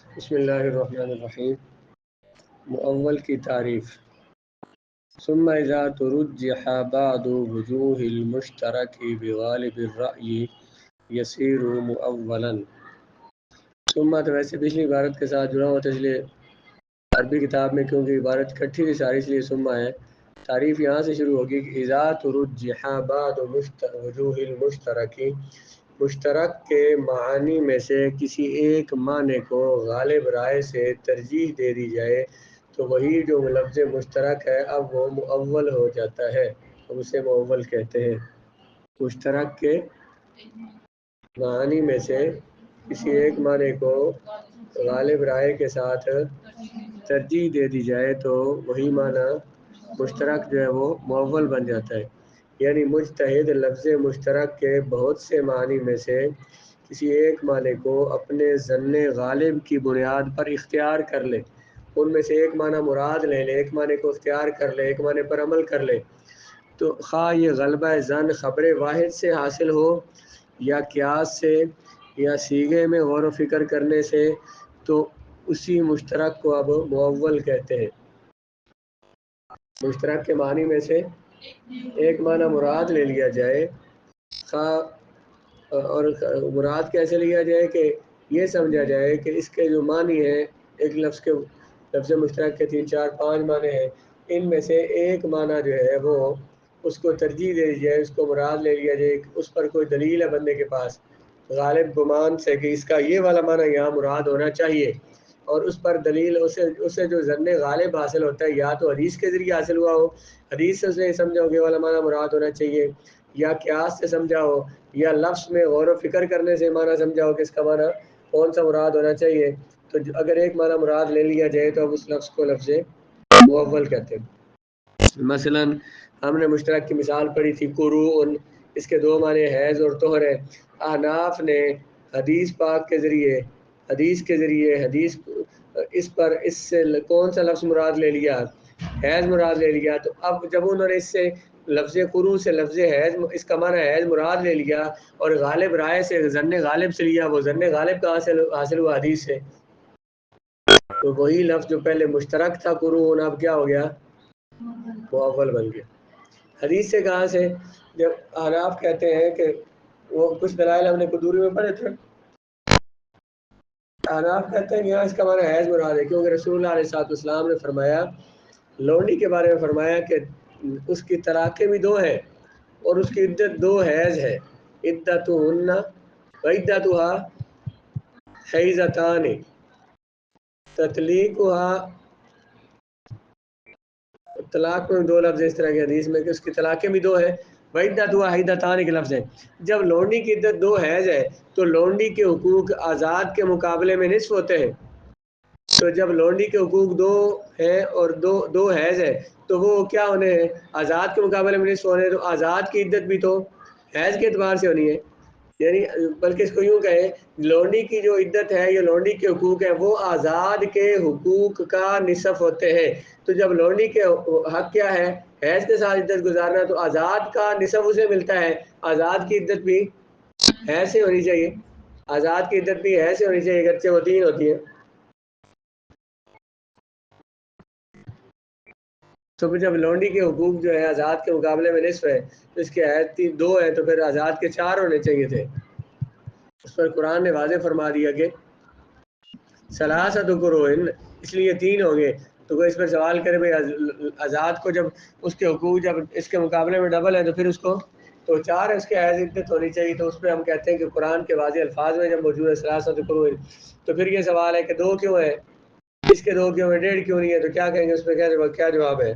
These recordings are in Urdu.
بسم اللہ الرحمن الرحیم۔ مؤول کی تعریف۔ ثم اذا ترجح بعض وجوہ المشترک بغالب الرأی یصیر مؤولا۔ ثم تو ویسے پچھلی عبارت کے ساتھ جڑا ہوا تھا، اس لیے عربی کتاب میں کیونکہ عبارت کٹھی تھی ساری، اس لیے ثم ہے۔ تعریف یہاں سے شروع ہوگی کہ اذا ترجح بعض وجوہ المشترک، مشترک کے معانی میں سے کسی ایک معنی کو غالب رائے سے ترجیح دے دی جائے تو وہی جو لفظ مشترک ہے اب وہ مؤول ہو جاتا ہے، ہم اسے مؤول کہتے ہیں۔ مشترک کے معانی میں سے کسی ایک معنی کو غالب رائے کے ساتھ ترجیح دے دی جائے تو وہی معنی مشترک جو ہے وہ مؤول بن جاتا ہے۔ یعنی مجتہد لفظ مشترک کے بہت سے معنی میں سے کسی ایک معنی کو اپنے ظن غالب کی بنیاد پر اختیار کر لے، ان میں سے ایک معنی مراد لے لے، ایک معنی کو اختیار کر لے، ایک معنی پر عمل کر لے، تو خواہ یہ غلبہ ظن خبر واحد سے حاصل ہو یا قیاس سے یا صیغے میں غور و فکر کرنے سے، تو اسی مشترک کو اب مؤول کہتے ہیں۔ مشترک کے معنی میں سے ایک معنی مراد لے لیا جائے، اور مراد کیسے لیا جائے کہ یہ سمجھا جائے کہ اس کے جو معنی ہیں، ایک لفظ کے لفظ مشترک کے 3 4 5 معنی ہیں، ان میں سے ایک معنی جو ہے وہ اس کو ترجیح دے دی جائے، اس کو مراد لے لیا جائے، اس پر کوئی دلیل ہے بندے کے پاس غالب گمان سے کہ اس کا یہ والا معنی یہاں مراد ہونا چاہیے، اور اس پر دلیل اسے جو ظن غالب حاصل ہوتا ہے یا تو حدیث کے ذریعے حاصل ہوا ہو، حدیث سے اس نے سمجھا ہو کہ والا معنی مراد ہونا چاہیے، یا قیاس سے سمجھا ہو، یا لفظ میں غور و فکر کرنے سے معنی سمجھا ہو کہ اس کا معنی کون سا مراد ہونا چاہیے، تو اگر ایک معنی مراد لے لیا جائے تو اب اس لفظ کو لفظ مؤول کہتے ہیں۔ مثلا ہم نے مشترک کی مثال پڑھی تھی قروء، اس کے 2 معنی حیض اور طہر ہے۔ احناف نے حدیث پاک کے ذریعے حدیث اس سے کون سا لفظ مراد لے لیا؟ حیض مراد لے لیا، تو اب جب انہوں نے اس سے لفظ قروء سے لفظ حیض، اس کا معنی حیض مراد لے لیا اور غالب رائے سے ظن غالب سے لیا، وہ ظن غالب کہاں سے حاصل ہوا؟ حدیث سے، تو وہی لفظ جو پہلے مشترک تھا قروء، اب کیا ہو گیا؟ مؤول بن گیا۔ حدیث سے کہاں سے؟ جب احناف کہتے ہیں کہ وہ کچھ دلائل ہم نے قدوری میں پڑھے تھے، احناف کہتے ہیں کہ یہاں اس کا معنی حیض مراد ہے، کیونکہ رسول اللہ علیہ السلام نے فرمایا، لونڈی کے بارے میں فرمایا کہ اس کی طلاقیں بھی 2 ہیں اور اس کی عدت 2 حیض ہے، عدتہن وعدتہا حیضتان، طلاق میں 2 لفظ اس طرح کی حدیث میں کہ اس کی طلاقیں بھی 2 ہیں، وعدتہا حیضتان کے لفظ ہیں۔ جب لونڈی کی عدت 2 حیض ہے تو لونڈی کے حقوق آزاد کے مقابلے میں نصف ہوتے ہیں، تو جب لونڈی کے حقوق 2 ہیں اور 2 حیض ہے تو وہ کیا ہونے ہیں؟ آزاد کے مقابلے میں نصف ہونے ہیں، تو آزاد کی عدت بھی تو حیض کے اعتبار سے ہونی ہے، یعنی بلکہ اس کو یوں کہیں، لونڈی کی جو عدت ہے یا لونڈی کے حقوق ہیں وہ آزاد کے حقوق کا نصف ہوتے ہیں، تو جب لونڈی کے حق کیا ہے؟ حیض کے ساتھ عدت گزارنا، تو آزاد کا نصف اسے ملتا ہے، آزاد کی عدت بھی حیض سے ہونی چاہیے، آزاد کی عدت بھی حیض سے ہونی چاہیے، اگرچہ وہ 3 ہوتی ہے۔ تو پھر جب لونڈی کے حقوق جو ہے آزاد کے مقابلے میں نصف ہے تو اس کے حیض 2 ہے، تو پھر آزاد کے 4 ہونے چاہیے تھے۔ اس پر قرآن نے واضح فرما دیا کہ ثلاثۃ قروء، اس لیے 3 ہوں گے، تو کوئی اس پر سوال کرے بھائی آزاد کو جب اس کے حقوق جب اس کے مقابلے میں ڈبل ہے تو پھر اس کو تو 4 اس کے حیض عدت ہونی چاہیے، تو اس پہ ہم کہتے ہیں کہ قرآن کے واضح الفاظ میں جب موجود ہے ثلاثۃ قروء، تو پھر یہ سوال ہے کہ 2 کیوں ہے؟ اس کے 2 کیوں ہے؟ 1.5 کیوں نہیں ہے؟ تو کیا کہیں گے اس پہ؟ کیا جواب ہے؟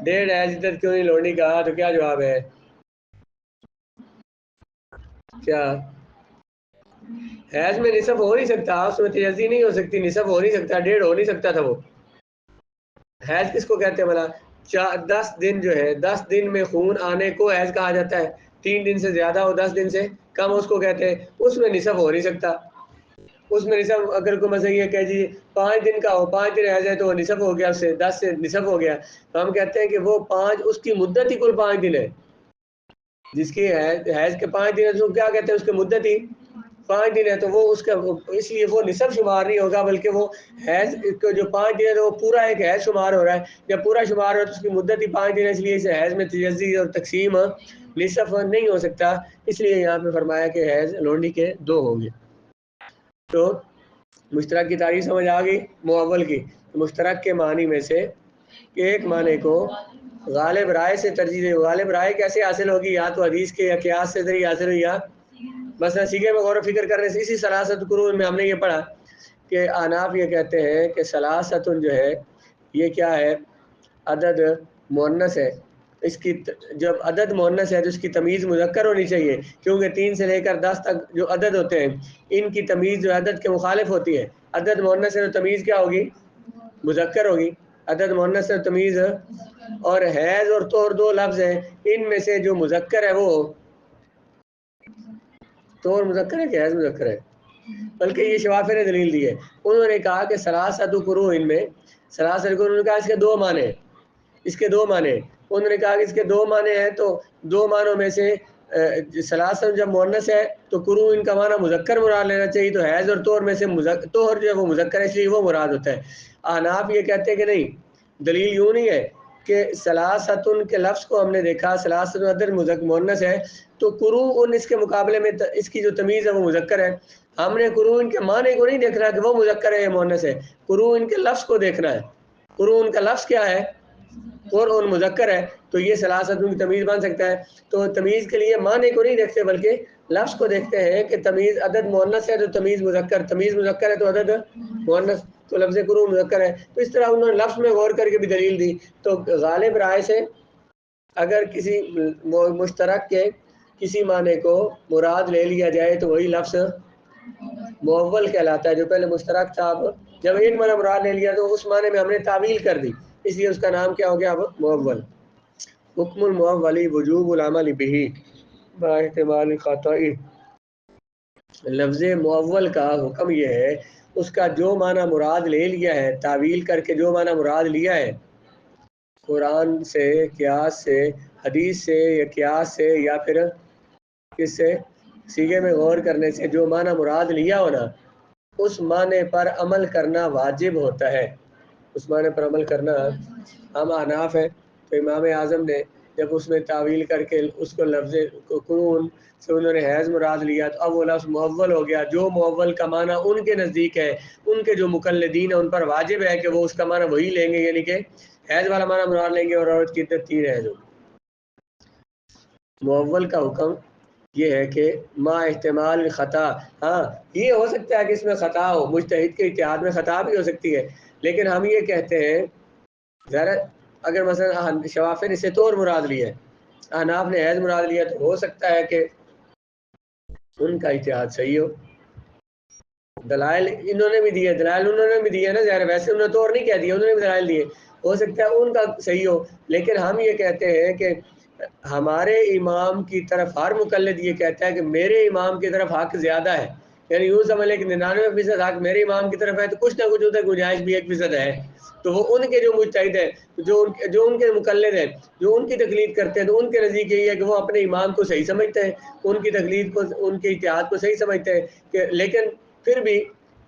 1.5 حیض عدت کیوں نہیں لونڈی کہا؟ تو کیا جواب ہے؟ کیا حیض میں نصف ہو نہیں سکتا، اس میں تجزی نہیں ہو سکتی، نصف ہو نہیں سکتا، 1.5 ہو نہیں سکتا تھا وہ۔ حیض کس کو کہتے ہیں بھلا؟ 10 دن جو ہے، 10 دن میں خون آنے کو حیض کہا جاتا ہے، 3 دن سے زیادہ ہو 10 دن سے کم اس کو کہتے ہیں، اس میں نصف ہو نہیں سکتا۔ اس میں نصف اگر کوئی مثلا یہ کہہ دیجیے 5 دن کا ہو، 5 دن حیض ہے تو وہ نصف ہو گیا، اس سے 10 سے نصف ہو گیا، تو ہم کہتے ہیں کہ وہ 5 اس کی مدت ہی کل 5 دن ہے، جس کی حیض کے 5 دن ہے اس کو کیا کہتے ہیں؟ اس کی مدت ہی 5 دن ہے تو وہ اس کا اس لیے وہ نصف شمار نہیں ہوگا، بلکہ وہ حیض کو جو 5 دن ہے تو وہ پورا ایک حیض شمار ہو رہا ہے. جب پورا شمار ہو تو اس کی مدت ہی 5 دن ہے، اس لیے اسے حیض میں تجزی اور تقسیم نصف نہیں ہو سکتا. اس لیے یہاں پہ فرمایا کہ حیض لونڈی کے 2 ہوں گے. تو مشترک کی تعریف سمجھ آ گئی معول کی. مشترک کے معنی میں سے ایک معنی کو غالب رائے سے ترجیح دے. غالب رائے کیسے حاصل ہوگی؟ یا تو حدیث کے یا قیاس سے ذریعے حاصل ہوئی، یا مثلا سیغے میں غور و فکر کرنے سے. اسی ثلاثت قرون میں ہم نے یہ پڑھا کہ احناف یہ کہتے ہیں کہ ثلاثت جو ہے یہ کیا ہے؟ عدد مؤنث ہے. اس کی جب عدد مؤنث ہے تو اس کی تمیز مذکر ہونی چاہیے، کیونکہ 3 سے لے کر 10 تک جو عدد ہوتے ہیں ان کی تمیز جو عدد کے مخالف ہوتی ہے. عدد مؤنث ہے تو تمیز کیا ہوگی؟ مذکر ہوگی. عدد مؤنث ہے تمیز. اور حیض اور طہر 2 لفظ ہیں، ان میں سے جو مذکر ہے وہ طہر مذکر ہے کہ حیض مذکر ہے؟ بلکہ یہ شوافی نے دلیل دی ہے. انہوں نے کہا کہ ثلاثت قروء، ان میں ثلاثت قروء، انہوں نے کہا اس کے 2 معنی ہیں. اس کے 2 معنی انہوں نے کہا کہ اس کے 2 معنی ہیں. تو 2 معنوں میں سے ثلاثت جب مؤنث ہے تو قروء ان کا معنی مذکر مراد لینا چاہیے. تو حیض اور طہر میں سے طہر جو ہے وہ مذکر ہے، اس لیے وہ مراد ہوتا ہے. احناف یہ کہتے ہیں کہ نہیں، دلیل یوں نہیں ہے کہ ثلاثتن کے لفظ کو ہم نے دیکھا ثلاثت عدد مؤنث ہے تو قروء اس کے مقابلے میں اس کی جو تمیز ہے وہ مذکر ہے. ہم نے قروء کے معنی کو نہیں دیکھنا کہ وہ مذکر ہے یا مؤنث ہے، قروء کے لفظ کو دیکھنا ہے. قروء کا لفظ کیا ہے؟ قرء مذکر ہے، تو یہ ثلاثت کی تمیز بن سکتا ہے. تو تمیز کے لیے معنی کو نہیں دیکھتے بلکہ لفظ کو دیکھتے ہیں کہ تمیز عدد مؤنث ہے تو تمیز مذکر، تمیز مذکر ہے تو عدد مؤنث، تو لفظ قروء مذکر ہے. تو اس طرح انہوں نے لفظ میں غور کر کے بھی دلیل دی. تو غالب رائے سے اگر کسی مشترک کے کسی معنی کو مراد لے لیا جائے تو وہی لفظ معول کہلاتا ہے. جو پہلے مشترک تھا، اب جب ایک معنی مراد لے لیا تو اس معنی میں ہم نے تعویل کر دی، اس لیے اس کا نام کیا ہو گیا اب معول. حکم المعول وجوب العمل به با احتمال خطأ. لفظ معول کا حکم یہ ہے اس کا جو معنی مراد لے لیا ہے، تعویل کر کے جو معنی مراد لیا ہے قرآن سے، قیاس سے، حدیث سے یا قیاس سے یا پھر کس سے سیغے میں غور کرنے سے جو معنی مراد لیا ہونا، اس معنی پر عمل کرنا واجب ہوتا ہے. اس معنی پر عمل کرنا، ہم احناف ہیں تو امام اعظم نے جب اس میں تعویل کر کے اس کو لفظ قرون سے انہوں نے حیض مراد لیا تو اب وہ لفظ معول ہو گیا. جو معول کا معنی ان کے نزدیک ہے، ان کے جو مقلدین ہیں ان پر واجب ہے کہ وہ اس کا معنی وہی لیں گے، یعنی کہ حیض والا معنی مراد لیں گے اور عورت کی عدت 3 حیض ہوگی. معول کا حکم یہ ہے کہ ما احتمال خطا، ہاں یہ ہو سکتا ہے کہ اس میں خطا ہو، مجتہد کے اجتہاد میں خطا بھی ہو سکتی ہے، لیکن ہم یہ کہتے ہیں ذرا اگر مثلا شوافی نے سے طور مراد لیا ہے، احناف نے حیض مراد لیا، تو ہو سکتا ہے کہ ان کا اجتہاد صحیح ہو. دلائل انہوں نے بھی دیے، دلائل انہوں نے بھی دیے نا، ظاہر ویسے انہوں نے طور نہیں کہہ دیا، انہوں نے بھی دلائل دیے، ہو سکتا ہے ان کا صحیح ہو. لیکن ہم یہ کہتے ہیں کہ ہمارے امام کی طرف ہر مقلد یہ کہتا ہے کہ میرے امام کی طرف حق زیادہ ہے، یعنی یوں سمجھ لیں کہ 99% حق میرے امام کی طرف ہے، تو کچھ نہ کچھ ادھر گنجائش بھی 1% ہے. تو وہ ان کے جو مجتہد ہیں، جو ان کے مقلد ہیں، جو ان کی تقلید کرتے ہیں، تو ان کے نزدیک یہی ہے کہ وہ اپنے امام کو صحیح سمجھتے ہیں، ان کی تقلید کو، ان کے اجتہاد کو صحیح سمجھتے ہیں کہ لیکن پھر بھی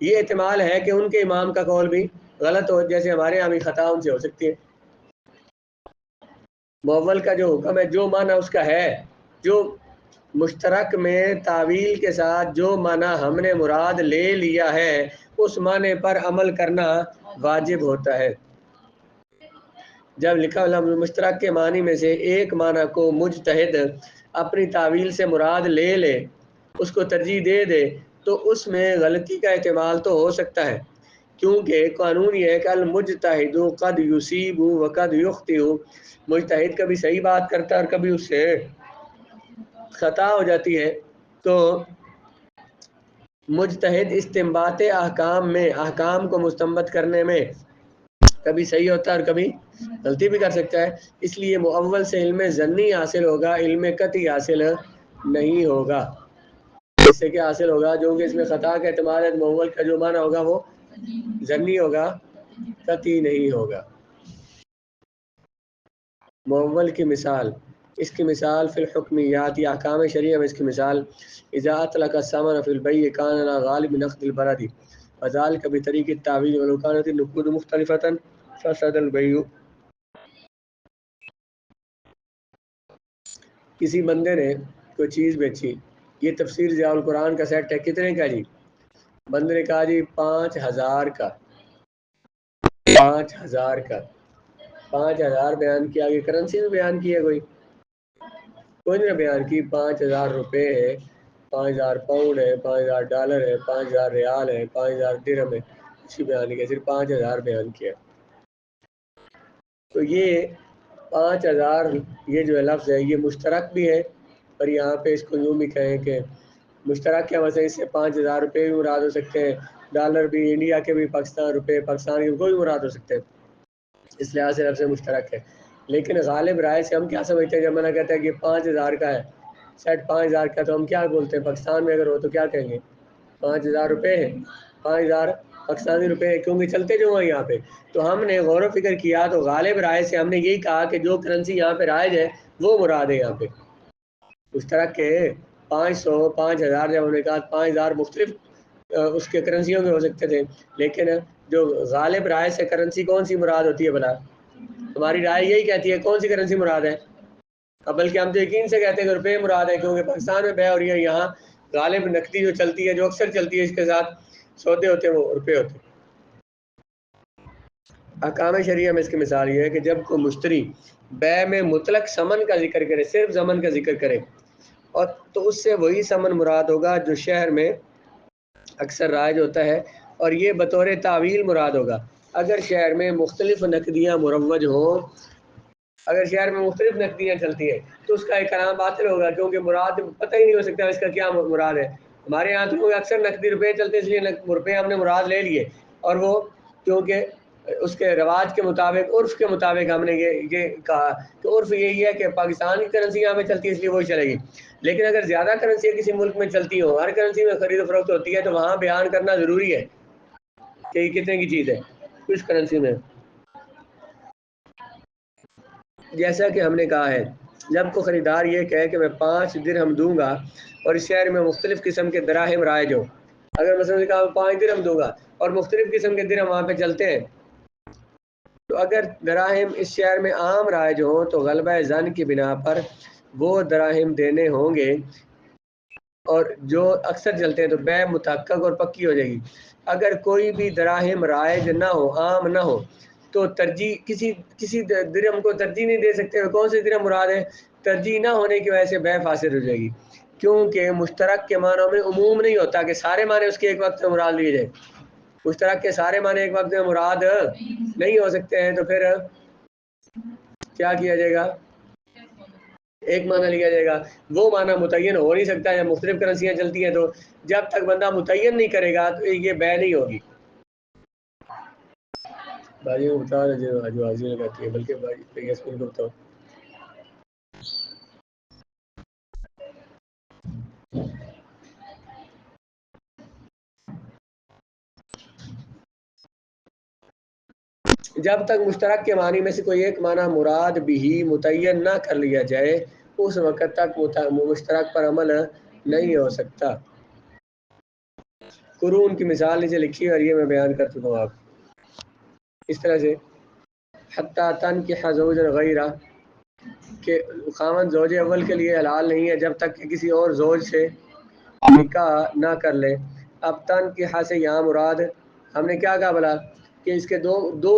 یہ احتمال ہے کہ ان کے امام کا قول بھی غلط ہو، جیسے ہمارے یہاں بھی خطا ان سے ہو سکتی ہے. معول کا جو حکم ہے جو معنی اس کا ہے، جو مشترک میں تعویل کے ساتھ جو معنی ہم نے مراد لے لیا ہے اس معنی پر عمل کرنا واجب ہوتا ہے. جب لکھا مشترک کے معنی میں سے ایک معنی کو مجتہد اپنی تعویل سے مراد لے لے، اس کو ترجیح دے دے، تو اس میں غلطی کا احتمال تو ہو سکتا ہے، کیونکہ قانون یہ ہے کہ المجتہد قد یصیب و قد یخطئ، مجتہد کبھی صحیح بات کرتا ہے اور کبھی اس سے خطا ہو جاتی ہے. تو مجتہد استنباط احکام میں، احکام کو مستنبط کرنے میں کبھی صحیح ہوتا ہے اور کبھی غلطی بھی کر سکتا ہے. اس لیے معول سے علم ظنی حاصل ہوگا، علم قطعی حاصل نہیں ہوگا. اس سے کیا حاصل ہوگا؟ جو کہ اس میں خطا کا احتمال ہے، معول کا جو معنی ہوگا وہ ظنی ہوگا، قطعی نہیں ہوگا. معول کی مثال اس کی مثال فی الحکمیات یا احکام شریعہ میں اس کی مثال اذا اطلق الثمن فی البیع کان علی غالب نقد البلد وذلك بطریق التعویل ولو كانت النقود مختلفة فسد البیع. کسی بندے نے کوئی چیز بیچی، یہ تفسیر ضیاء القرآن کا سیٹ ہے، کتنے کا جی؟ بندے نے کہا جی 5000 کا، 5000 کا، 5000 بیان کیا، آگے کرنسی میں بیان کی ہے کوئی نے بیان کی 5000 روپے ہے، 5000 پاؤنڈ ہے، 5000 ڈالر ہے، 5000 ریال ہے، 5000 درہم ہے، کسی بیان نہیں کیا، صرف 5000 بیان کیا. تو یہ 5000 یہ جو لفظ ہے یہ مشترک بھی ہے، اور یہاں پہ اس کو یوں بھی کہیں کہ مشترک کے وجہ سے 5000 روپے بھی مراد ہو سکتے ہیں، ڈالر بھی، انڈیا کے بھی، پاکستان روپے، پاکستان کے کوئی مراد ہو سکتے ہیں، اس لحاظ سے لفظ مشترک ہے. لیکن غالب رائے سے ہم کیا سمجھتے ہیں جب منع کہتا ہے کہ 5000 کا ہے، سیٹ 5000 کا، تو ہم کیا بولتے ہیں پاکستان میں اگر ہو تو کیا کہیں گے؟ 5000 روپے ہے، 5000 پاکستانی روپے ہے، کیونکہ چلتے جو ہیں یہاں پہ. تو ہم نے غور و فکر کیا تو غالب رائے سے ہم نے یہی کہا کہ جو کرنسی یہاں پہ رائج ہے وہ مراد ہے یہاں پہ. مشترک کے 500 5000 جب ہم نے کہا 5000 مختلف اس کے کرنسیوں کے ہو سکتے تھے، لیکن جو غالب رائے سے کرنسی کون سی مراد ہوتی ہے بھلا؟ ہماری رائے یہی کہتی ہے کون سی کرنسی مراد ہے؟ بلکہ ہم تو یقین سے کہتے ہیں کہ روپے مراد ہے، کیونکہ پاکستان میں بے ہو رہی ہے، یہاں غالب نقدی جو چلتی ہے، جو اکثر چلتی ہے، اس کے ساتھ سودے ہوتے ہیں وہ روپے ہوتے ہیں. احکام شریعہ میں اس کی مثال یہ ہے کہ جب کوئی مشتری بے میں مطلق ثمن کا ذکر کرے، صرف ثمن کا ذکر کرے، اور تو اس سے وہی ثمن مراد ہوگا جو شہر میں اکثر رائج ہوتا ہے، اور یہ بطور تعویل مراد ہوگا. اگر شہر میں مختلف نقدیاں مروج ہوں، اگر شہر میں مختلف نقدیاں چلتی ہیں تو اس کا ایک کلام باطل ہوگا، کیونکہ مراد پتہ ہی نہیں ہو سکتا اس کا کیا مراد ہے. ہمارے یہاں تو اکثر نقدی روپے چلتے ہیں، اس لیے روپے ہم نے مراد لے لیے، اور وہ کیونکہ اس کے رواج کے مطابق، عرف کے مطابق ہم نے یہ کہا کہ عرف یہی ہے کہ پاکستان کی کرنسی یہاں پہ چلتی ہے اس لیے وہی چلے گی. لیکن اگر زیادہ کرنسی کسی ملک میں چلتی ہو، ہر کرنسی میں خرید و فروخت ہوتی ہے، تو وہاں بیان کرنا ضروری ہے کہ یہ کتنے کی چیز ہے کس کرنسی میں. جیسا کہ ہم نے کہا ہے، جب کو خریدار یہ کہے کہ میں 5 درہم دوں گا اور اس شہر میں مختلف قسم کے دراہم رائج ہو، اگر مثلا کہا میں 5 درہم دوں گا اور مختلف قسم کے درہم وہاں پہ چلتے ہیں، تو اگر دراہم اس شہر میں عام رائج ہوں تو غلبہ ظن کی بنا پر وہ دراہم دینے ہوں گے، اور جو اکثر چلتے ہیں تو بے متحقق اور پکی ہو جائے گی. اگر کوئی بھی دراہم رائج نہ ہو، عام نہ ہو، تو ترجیح کسی درہم کو ترجیح نہیں دے سکتے. کون سے درہم مراد ہے؟ ترجیح نہ ہونے کی وجہ سے بے فاسد ہو جائے گی، کیونکہ مشترک کے معنوں میں عموم نہیں ہوتا کہ سارے معنی اس کے ایک وقت میں مراد لیے جائیں. مشترک کے سارے معنی ایک وقت میں مراد نہیں ہو سکتے ہیں، تو پھر کیا کیا جائے گا؟ ایک معنی لیا جائے گا. وہ معنی متعین ہو نہیں سکتا جب مختلف کرنسیاں چلتی ہیں، تو جب تک بندہ متعین نہیں کرے گا تو یہ بے نہیں ہوگی. بھائی کو بتا جو حاضر لگاتی ہے، بلکہ بھائی اس کو بتاؤ. جب تک مشترک کے معنی میں سے کوئی ایک معنی مراد بھی متعین نہ کر لیا جائے، اس وقت تک مشترک پر عمل نہیں ہو سکتا. قرون کی مثال نیچے لکھی ہے اور یہ میں بیان کر چکا ہوں. آپ اس طرح سے حتیٰ تنکح زوجا غیرہ، کہ خاوند زوج اول کے لیے حلال نہیں ہے جب تک کہ کسی اور زوج سے نکاح نہ کر لے. اب تنکح سے یہاں مراد ہم نے کیا کہا بلا کہ اس کے دو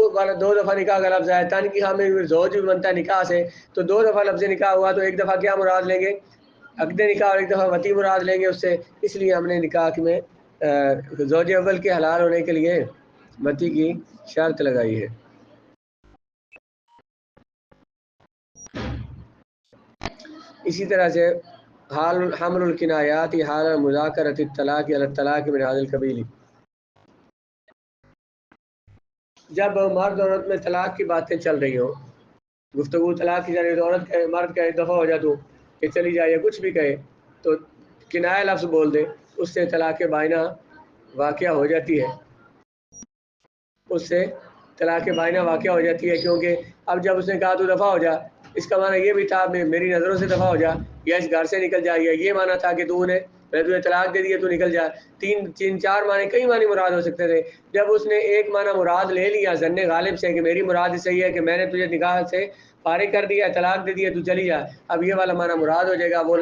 دفعہ نکاح کا لفظ ہے. تنکح میں زوج بھی بنتا ہے نکاح سے، تو 2 دفعہ لفظ نکاح ہوا تو ایک دفعہ کیا مراد لیں گے؟ عقد نکاح، اور ایک دفعہ وطی مراد لیں گے اس سے. اس لیے ہم نے نکاح میں زوج اول کے حلال ہونے کے لیے وطی کی شرط لگائی ہے. اسی طرح سے حمل الکنایات حال مذاکرۃ الطلاق علی الطلاق من هذا القبیل، جب مرد عورت میں طلاق کی باتیں چل رہی ہوں، گفتگو طلاق کی جا رہی ہے، تو عورت کہے، مرد کہے دفع ہو جا تو، کہ چلی جائے، یا کچھ بھی کہے، تو کنایہ لفظ بول دے، اس سے طلاق بائنہ واقعہ ہو جاتی ہے. اس سے طلاق بائنہ واقعہ ہو جاتی ہے، کیونکہ اب جب اس نے کہا تو دفع ہو جا، اس کا معنی یہ بھی تھا میری نظروں سے دفع ہو جا، یا اس گھر سے نکل جا، یا یہ معنی تھا کہ میں تجھے طلاق دے دیا تو نکل جا۔ تین چار معنی، کئی معنی مراد ہو سکتے تھے۔ جب اس نے ایک معنی مراد لے لیا ظن غالب سے کہ میری مراد صحیح ہے کہ میں نے تجھے نکاح سے فارغ کر دیا، طلاق دے دیا، تو چلی جا، اب یہ والا معنی مراد ہو جائے گا، وہ